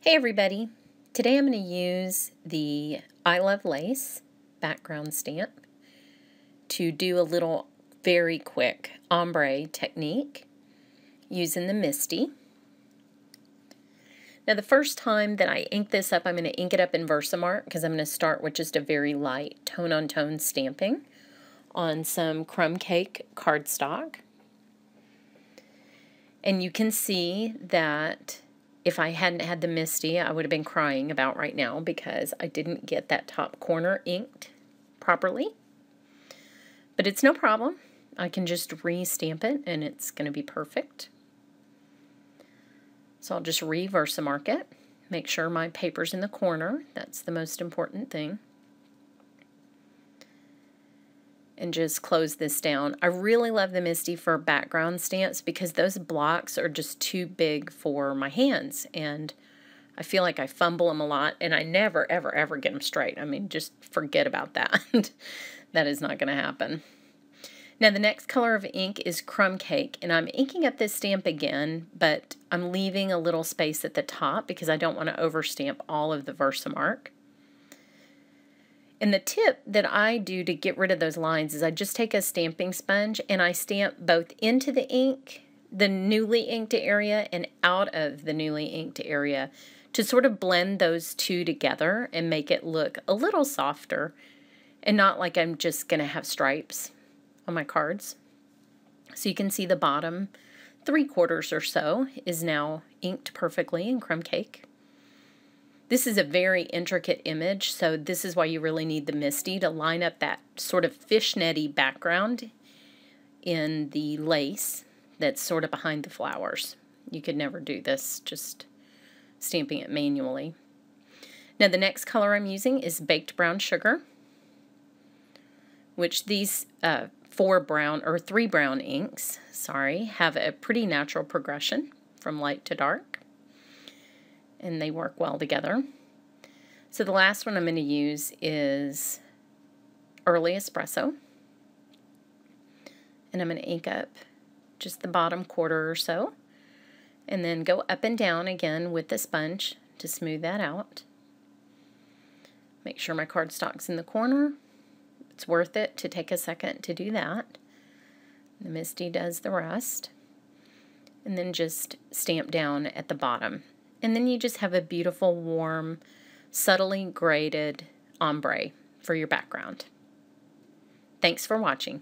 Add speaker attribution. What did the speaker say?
Speaker 1: Hey everybody! Today I'm going to use the I Love Lace background stamp to do a little very quick ombre technique using the Misty. Now the first time that I ink this up, I'm going to ink it up in Versamark because I'm going to start with just a very light tone-on-tone stamping on some crumb cake cardstock. And you can see that if I hadn't had the Misty, I would have been crying about right now because I didn't get that top corner inked properly. But it's no problem. I can just re-stamp it and it's going to be perfect. So I'll just Versamark it. Make sure my paper's in the corner. That's the most important thing. And just close this down. I really love the Misty for background stamps because those blocks are just too big for my hands, and I feel like I fumble them a lot, and I never, ever, ever get them straight. I mean, just forget about that. That is not going to happen. Now, the next color of ink is Crumb Cake, and I'm inking up this stamp again, but I'm leaving a little space at the top because I don't want to overstamp all of the Versamark. And the tip that I do to get rid of those lines is I just take a stamping sponge and I stamp both into the ink, the newly inked area, and out of the newly inked area to sort of blend those two together and make it look a little softer and not like I'm just going to have stripes on my cards. So you can see the bottom 3/4 or so is now inked perfectly in Crumb Cake. This is a very intricate image, so this is why you really need the Misty to line up that sort of fishnetty background in the lace that's sort of behind the flowers. You could never do this just stamping it manually. Now the next color I'm using is Baked Brown Sugar, which these three brown inks, have a pretty natural progression from light to dark, and they work well together. So the last one I'm going to use is Early Espresso, and I'm going to ink up just the bottom quarter or so, and then go up and down again with the sponge to smooth that out. Make sure my cardstock's in the corner. It's worth it to take a second to do that. The Misty does the rest, and then just stamp down at the bottom. And then you just have a beautiful, warm, subtly graded ombre for your background. Thanks for watching.